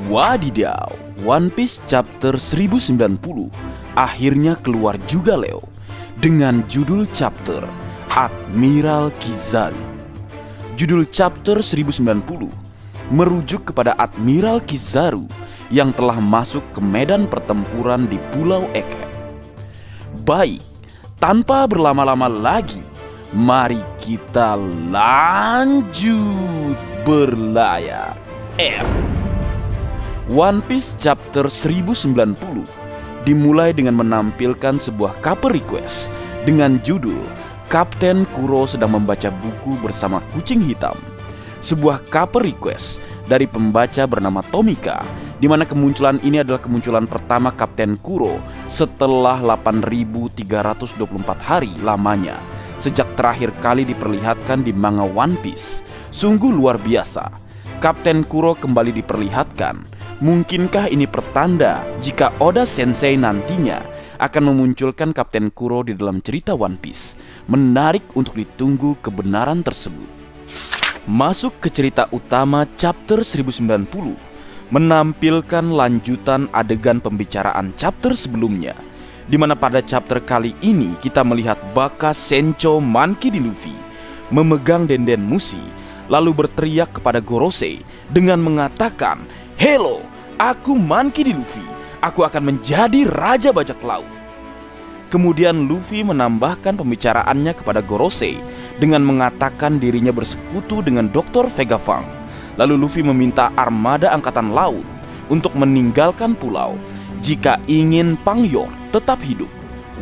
Wadidaw, One Piece chapter 1090 akhirnya keluar juga Leo, dengan judul chapter Admiral Kizaru. Judul chapter 1090 merujuk kepada Admiral Kizaru yang telah masuk ke medan pertempuran di Pulau Egghead. Baik, tanpa berlama-lama lagi, mari kita lanjut berlayar. One Piece chapter 1090 dimulai dengan menampilkan sebuah cover request dengan judul Kapten Kuro sedang membaca buku bersama kucing hitam. Sebuah cover request dari pembaca bernama Tomika, di mana kemunculan ini adalah kemunculan pertama Kapten Kuro setelah 8.324 hari lamanya sejak terakhir kali diperlihatkan di manga One Piece. Sungguh luar biasa, Kapten Kuro kembali diperlihatkan. Mungkinkah ini pertanda jika Oda Sensei nantinya akan memunculkan Kapten Kuro di dalam cerita One Piece? Menarik untuk ditunggu kebenaran tersebut. Masuk ke cerita utama chapter 1090, menampilkan lanjutan adegan pembicaraan chapter sebelumnya, di mana pada chapter kali ini kita melihat Baka Sencho Monkey D. Luffy memegang denden musi, lalu berteriak kepada Gorosei dengan mengatakan, "Hello, aku Monkey D. Luffy. Aku akan menjadi raja bajak laut." Kemudian Luffy menambahkan pembicaraannya kepada Gorosei dengan mengatakan dirinya bersekutu dengan Dr. Vegapunk. Lalu Luffy meminta armada angkatan laut untuk meninggalkan pulau jika ingin Pangyor tetap hidup.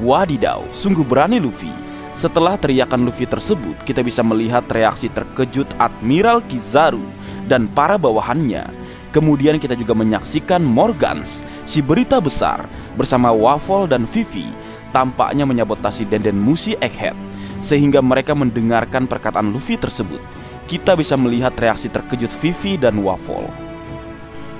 Wadidaw, sungguh berani Luffy. Setelah teriakan Luffy tersebut, kita bisa melihat reaksi terkejut Admiral Kizaru dan para bawahannya. Kemudian kita juga menyaksikan Morgans, si berita besar, bersama Waffle dan Vivi tampaknya menyabotasi denden musi Egghead, sehingga mereka mendengarkan perkataan Luffy tersebut. Kita bisa melihat reaksi terkejut Vivi dan Waffle.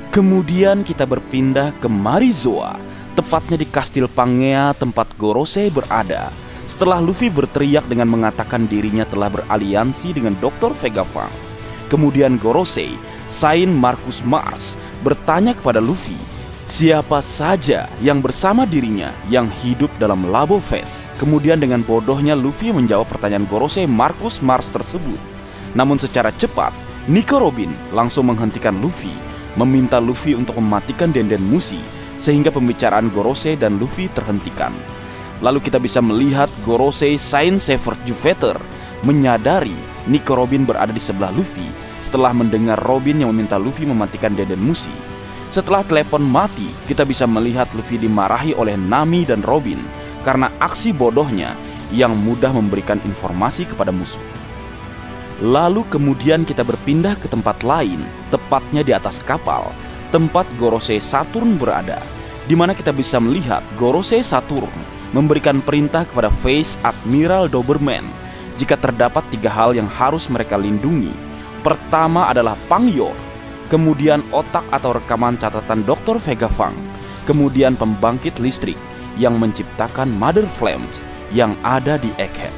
Kemudian kita berpindah ke Marizoa, tepatnya di Kastil Pangea tempat Gorosei berada. Setelah Luffy berteriak dengan mengatakan dirinya telah beraliansi dengan Dr. Vegapunk, kemudian Gorosei, Saint Marcus Mars, bertanya kepada Luffy siapa saja yang bersama dirinya yang hidup dalam Labo Fest. Kemudian dengan bodohnya Luffy menjawab pertanyaan Gorosei Marcus Mars tersebut. Namun secara cepat, Nico Robin langsung menghentikan Luffy, meminta Luffy untuk mematikan denden musi, sehingga pembicaraan Gorosei dan Luffy terhentikan. Lalu kita bisa melihat Gorosei Saint Sever Jupiter menyadari Nico Robin berada di sebelah Luffy setelah mendengar Robin yang meminta Luffy mematikan denden musi. Setelah telepon mati, kita bisa melihat Luffy dimarahi oleh Nami dan Robin karena aksi bodohnya yang mudah memberikan informasi kepada musuh. Lalu kemudian kita berpindah ke tempat lain, tepatnya di atas kapal, tempat Gorosei Saturn berada, di mana kita bisa melihat Gorosei Saturn memberikan perintah kepada Vice Admiral Doberman jika terdapat 3 hal yang harus mereka lindungi. Pertama adalah Pangyor, kemudian otak atau rekaman catatan Dr. Vegapunk, kemudian pembangkit listrik yang menciptakan Mother Flames yang ada di Egghead.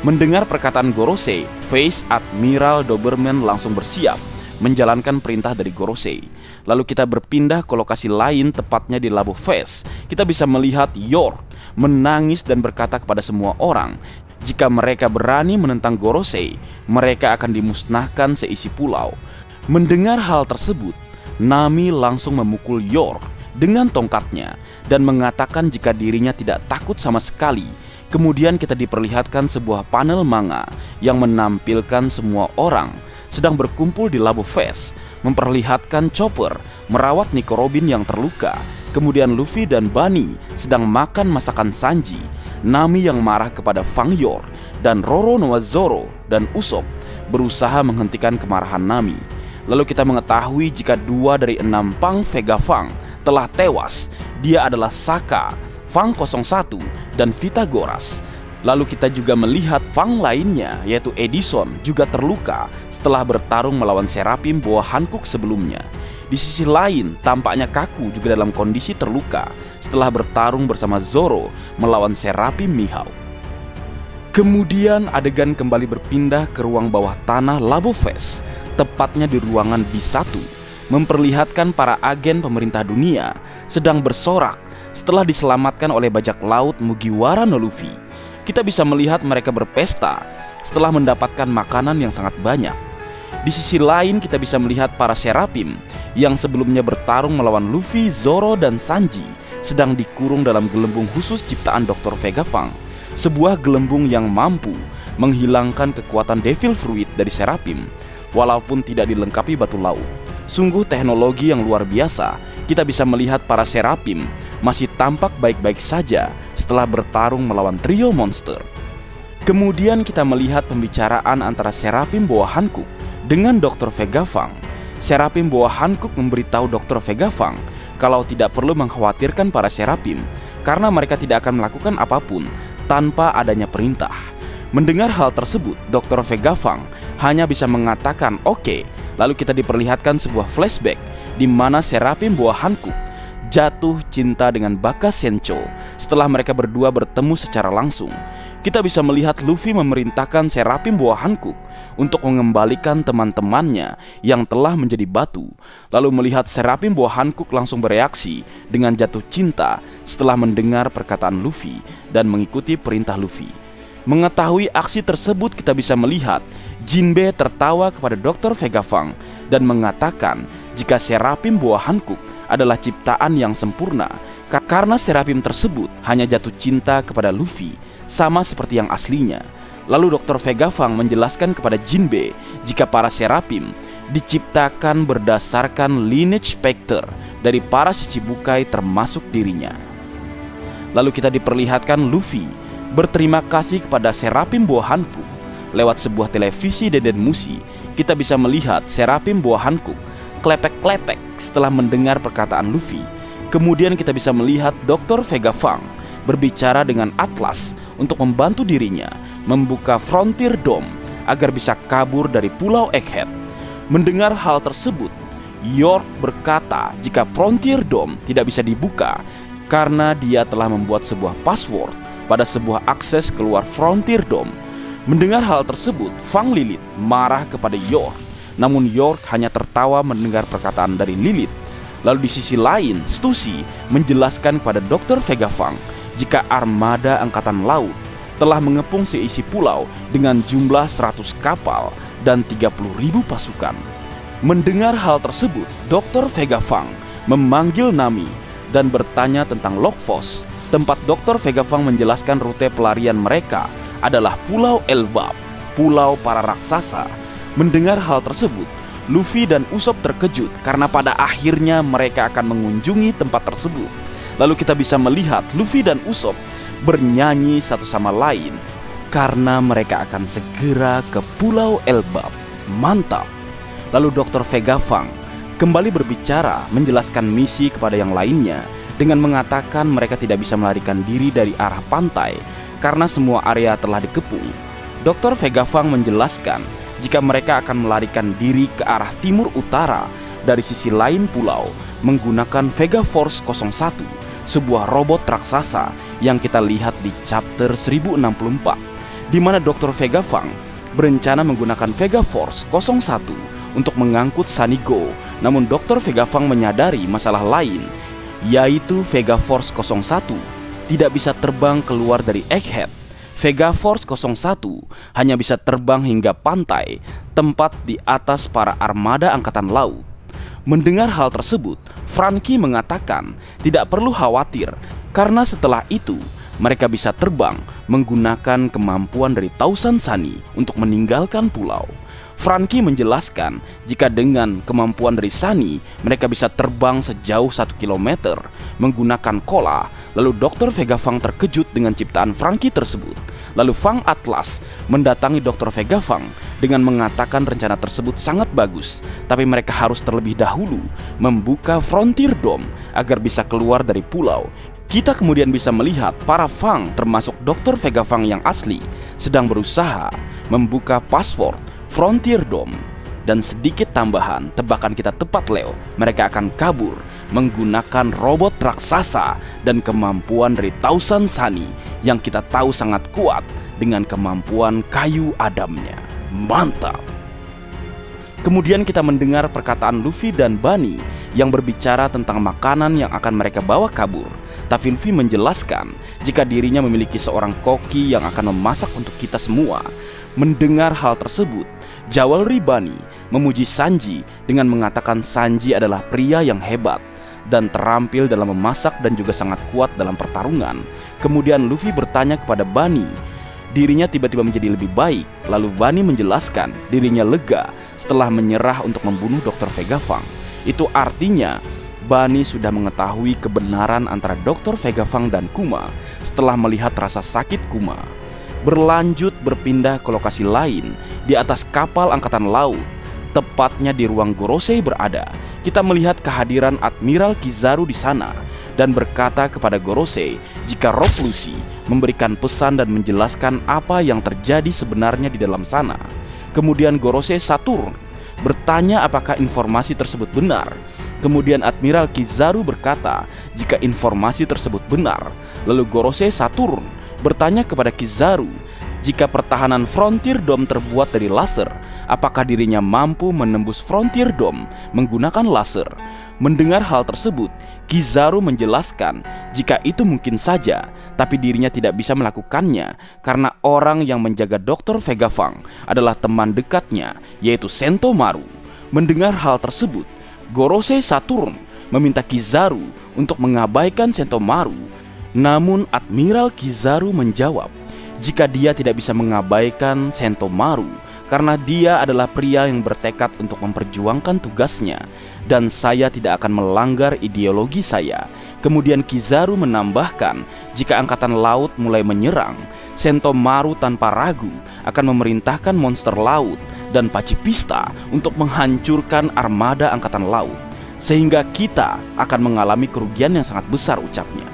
Mendengar perkataan Gorosei, Vice Admiral Doberman langsung bersiap menjalankan perintah dari Gorosei. Lalu kita berpindah ke lokasi lain, tepatnya di Labo Fest. Kita bisa melihat York menangis dan berkata kepada semua orang jika mereka berani menentang Gorosei, mereka akan dimusnahkan seisi pulau. Mendengar hal tersebut, Nami langsung memukul York dengan tongkatnya dan mengatakan jika dirinya tidak takut sama sekali. Kemudian kita diperlihatkan sebuah panel manga yang menampilkan semua orang sedang berkumpul di Labo Fest, memperlihatkan Chopper merawat Nico Robin yang terluka. Kemudian Luffy dan Bunny sedang makan masakan Sanji. Nami yang marah kepada Fang Yor dan Roro Noa Zoro dan Usopp berusaha menghentikan kemarahan Nami. Lalu kita mengetahui jika 2 dari 6 Pang Vegapunk telah tewas. Dia adalah Saka, Fang 01, dan Pythagoras. Lalu kita juga melihat Fang lainnya, yaitu Edison, juga terluka setelah bertarung melawan Serapim Boa Hancock sebelumnya. Di sisi lain, tampaknya Kaku juga dalam kondisi terluka setelah bertarung bersama Zoro melawan Serapim Mihawk. Kemudian adegan kembali berpindah ke ruang bawah tanah Labo Fest, tepatnya di ruangan B1, memperlihatkan para agen pemerintah dunia sedang bersorak setelah diselamatkan oleh bajak laut Mugiwara no Luffy. Kita bisa melihat mereka berpesta setelah mendapatkan makanan yang sangat banyak. Di sisi lain kita bisa melihat para Seraphim yang sebelumnya bertarung melawan Luffy, Zoro, dan Sanji sedang dikurung dalam gelembung khusus ciptaan Dr. Vegapunk, sebuah gelembung yang mampu menghilangkan kekuatan Devil Fruit dari Seraphim walaupun tidak dilengkapi batu laut. Sungguh teknologi yang luar biasa. Kita bisa melihat para Seraphim masih tampak baik-baik saja setelah bertarung melawan trio monster. Kemudian kita melihat pembicaraan antara Seraphim bawah Hancock dengan Dr. Vegapunk. Seraphim bawah Hancock memberitahu Dr. Vegapunk kalau tidak perlu mengkhawatirkan para Seraphim karena mereka tidak akan melakukan apapun tanpa adanya perintah. Mendengar hal tersebut, Dr. Vegapunk hanya bisa mengatakan oke. Lalu kita diperlihatkan sebuah flashback di mana Seraphim bawah Hancock jatuh cinta dengan Baka Sencho setelah mereka berdua bertemu secara langsung. Kita bisa melihat Luffy memerintahkan Seraphim bawah Hancock untuk mengembalikan teman-temannya yang telah menjadi batu. Lalu melihat Seraphim bawah Hancock langsung bereaksi dengan jatuh cinta setelah mendengar perkataan Luffy dan mengikuti perintah Luffy. Mengetahui aksi tersebut, kita bisa melihat Jinbe tertawa kepada Dr. Vegapunk dan mengatakan jika Seraphim bawah Hancock adalah ciptaan yang sempurna karena Seraphim tersebut hanya jatuh cinta kepada Luffy sama seperti yang aslinya. Lalu Dr. Vegapunk menjelaskan kepada Jinbe jika para Seraphim diciptakan berdasarkan lineage specter dari para Shichibukai termasuk dirinya. Lalu kita diperlihatkan Luffy berterima kasih kepada Seraphim bawah Hancock. Lewat sebuah televisi Deden Mushi, kita bisa melihat Seraphim bawah Hancock klepek-klepek setelah mendengar perkataan Luffy. Kemudian kita bisa melihat Dr. Vegapunk berbicara dengan Atlas untuk membantu dirinya membuka Frontier Dome agar bisa kabur dari Pulau Egghead. Mendengar hal tersebut, York berkata jika Frontier Dome tidak bisa dibuka karena dia telah membuat sebuah password pada sebuah akses keluar Frontier Dome. Mendengar hal tersebut, Fang Lilith marah kepada York, namun York hanya tertawa mendengar perkataan dari Lilith. Lalu di sisi lain, Stussy menjelaskan kepada Dr. Vegapunk jika armada angkatan laut telah mengepung seisi pulau dengan jumlah 100 kapal dan 30.000 pasukan. Mendengar hal tersebut, Dr. Vegapunk memanggil Nami dan bertanya tentang Logfos. Tempat Dr. Vegapunk menjelaskan rute pelarian mereka adalah Pulau Elbap, pulau para raksasa. Mendengar hal tersebut, Luffy dan Usopp terkejut karena pada akhirnya mereka akan mengunjungi tempat tersebut. Lalu kita bisa melihat Luffy dan Usopp bernyanyi satu sama lain karena mereka akan segera ke Pulau Elbap. Mantap. Lalu Dr. Vegapunk kembali berbicara menjelaskan misi kepada yang lainnya dengan mengatakan mereka tidak bisa melarikan diri dari arah pantai karena semua area telah dikepung. Dr. Vegapunk menjelaskan jika mereka akan melarikan diri ke arah timur utara dari sisi lain pulau menggunakan Vega Force 01, sebuah robot raksasa yang kita lihat di chapter 1064, di mana Dr. Vegapunk berencana menggunakan Vega Force 01 untuk mengangkut Sunny Go. Namun Dr. Vegapunk menyadari masalah lain, yaitu Vega Force 01 tidak bisa terbang keluar dari Egghead. Vega Force 01 hanya bisa terbang hingga pantai, tempat di atas para armada angkatan laut. Mendengar hal tersebut, Franky mengatakan tidak perlu khawatir karena setelah itu mereka bisa terbang menggunakan kemampuan dari Tausan Sunny untuk meninggalkan pulau. Franky menjelaskan jika dengan kemampuan dari Sunny mereka bisa terbang sejauh 1 km menggunakan kola. Lalu Dr. Vegapunk terkejut dengan ciptaan Franky tersebut. Lalu Fang Atlas mendatangi Dr. Vegapunk dengan mengatakan rencana tersebut sangat bagus, tapi mereka harus terlebih dahulu membuka Frontier Dome agar bisa keluar dari pulau. Kita kemudian bisa melihat para Fang termasuk Dr. Vegapunk yang asli sedang berusaha membuka password Frontier Dome. Dan sedikit tambahan, tebakan kita tepat Leo, mereka akan kabur menggunakan robot raksasa dan kemampuan dari Tausan Sunny yang kita tahu sangat kuat dengan kemampuan kayu adamnya. Mantap. Kemudian kita mendengar perkataan Luffy dan Bani yang berbicara tentang makanan yang akan mereka bawa kabur. Tapi Luffy menjelaskan jika dirinya memiliki seorang koki yang akan memasak untuk kita semua. Mendengar hal tersebut, Jawalri Bani memuji Sanji dengan mengatakan Sanji adalah pria yang hebat dan terampil dalam memasak dan juga sangat kuat dalam pertarungan. Kemudian Luffy bertanya kepada Bani, dirinya tiba-tiba menjadi lebih baik. Lalu Bani menjelaskan dirinya lega setelah menyerah untuk membunuh Dr. Vegapunk. Itu artinya Bani sudah mengetahui kebenaran antara Dr. Vegapunk dan Kuma setelah melihat rasa sakit Kuma. Berlanjut berpindah ke lokasi lain di atas kapal angkatan laut, tepatnya di ruang Gorosei berada. Kita melihat kehadiran Admiral Kizaru di sana dan berkata kepada Gorosei jika Rob Lucy memberikan pesan dan menjelaskan apa yang terjadi sebenarnya di dalam sana. Kemudian Gorosei Saturn bertanya apakah informasi tersebut benar. Kemudian Admiral Kizaru berkata jika informasi tersebut benar. Lalu Gorosei Saturn bertanya kepada Kizaru jika pertahanan Frontier Dome terbuat dari laser, apakah dirinya mampu menembus Frontier Dome menggunakan laser. Mendengar hal tersebut, Kizaru menjelaskan jika itu mungkin saja, tapi dirinya tidak bisa melakukannya karena orang yang menjaga Dr. Vegapunk adalah teman dekatnya, yaitu Sentomaru. Mendengar hal tersebut, Gorosei Saturn meminta Kizaru untuk mengabaikan Sentomaru. Namun Admiral Kizaru menjawab jika dia tidak bisa mengabaikan Sentomaru karena dia adalah pria yang bertekad untuk memperjuangkan tugasnya dan saya tidak akan melanggar ideologi saya. Kemudian Kizaru menambahkan jika angkatan laut mulai menyerang, Sentomaru tanpa ragu akan memerintahkan monster laut dan pacifista untuk menghancurkan armada angkatan laut, sehingga kita akan mengalami kerugian yang sangat besar, ucapnya.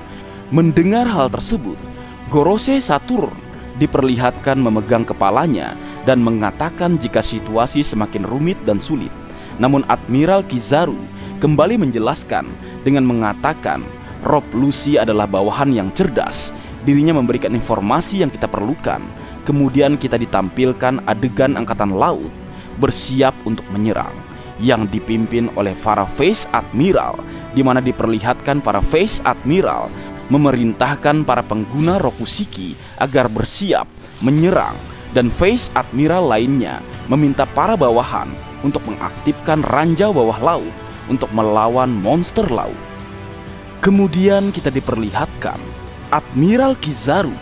Mendengar hal tersebut, Gorosei Saturn diperlihatkan memegang kepalanya dan mengatakan jika situasi semakin rumit dan sulit. Namun Admiral Kizaru kembali menjelaskan dengan mengatakan Rob Lucy adalah bawahan yang cerdas. Dirinya memberikan informasi yang kita perlukan. Kemudian kita ditampilkan adegan angkatan laut bersiap untuk menyerang yang dipimpin oleh para Vice Admiral, di mana diperlihatkan para Vice Admiral memerintahkan para pengguna Rokushiki agar bersiap menyerang, dan Vice Admiral lainnya meminta para bawahan untuk mengaktifkan ranjau bawah laut untuk melawan monster laut. Kemudian kita diperlihatkan Admiral Kizaru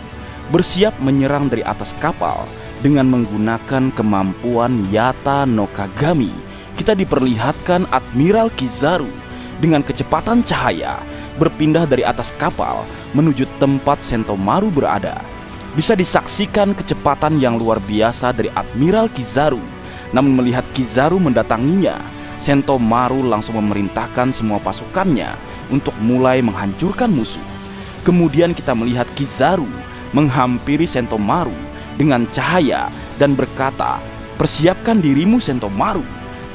bersiap menyerang dari atas kapal dengan menggunakan kemampuan Yata no Kagami. Kita diperlihatkan Admiral Kizaru dengan kecepatan cahaya berpindah dari atas kapal menuju tempat Sentomaru berada. Bisa disaksikan kecepatan yang luar biasa dari Admiral Kizaru. Namun melihat Kizaru mendatanginya, Sentomaru langsung memerintahkan semua pasukannya untuk mulai menghancurkan musuh. Kemudian kita melihat Kizaru menghampiri Sentomaru dengan cahaya dan berkata, "Persiapkan dirimu, Sentomaru."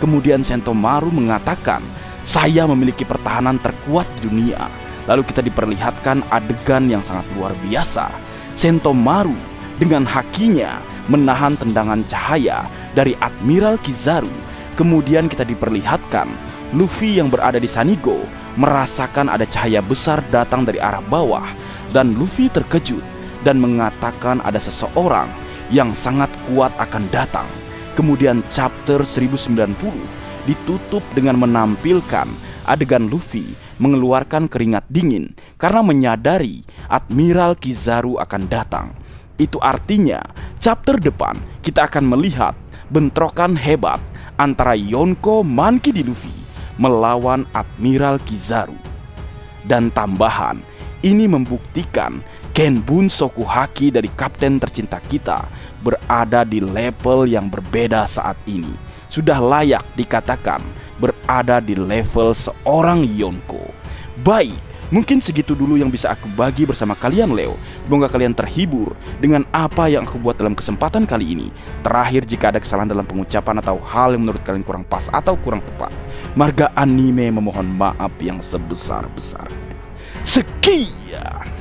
Kemudian Sentomaru mengatakan, "Saya memiliki pertahanan terkuat di dunia." Lalu kita diperlihatkan adegan yang sangat luar biasa. Sentomaru dengan hakinya menahan tendangan cahaya dari Admiral Kizaru. Kemudian kita diperlihatkan Luffy yang berada di Sanigo merasakan ada cahaya besar datang dari arah bawah, dan Luffy terkejut dan mengatakan ada seseorang yang sangat kuat akan datang. Kemudian chapter 1090 ditutup dengan menampilkan adegan Luffy mengeluarkan keringat dingin karena menyadari Admiral Kizaru akan datang. Itu artinya chapter depan kita akan melihat bentrokan hebat antara Yonko Monkey D. Luffy melawan Admiral Kizaru. Dan tambahan, ini membuktikan Kenbun Sokuhaki dari kapten tercinta kita berada di level yang berbeda saat ini. Sudah layak dikatakan berada di level seorang Yonko. Baik, mungkin segitu dulu yang bisa aku bagi bersama kalian, Leo. Semoga kalian terhibur dengan apa yang aku buat dalam kesempatan kali ini. Terakhir, jika ada kesalahan dalam pengucapan atau hal yang menurut kalian kurang pas atau kurang tepat, Marga Anime memohon maaf yang sebesar-besarnya. Sekian.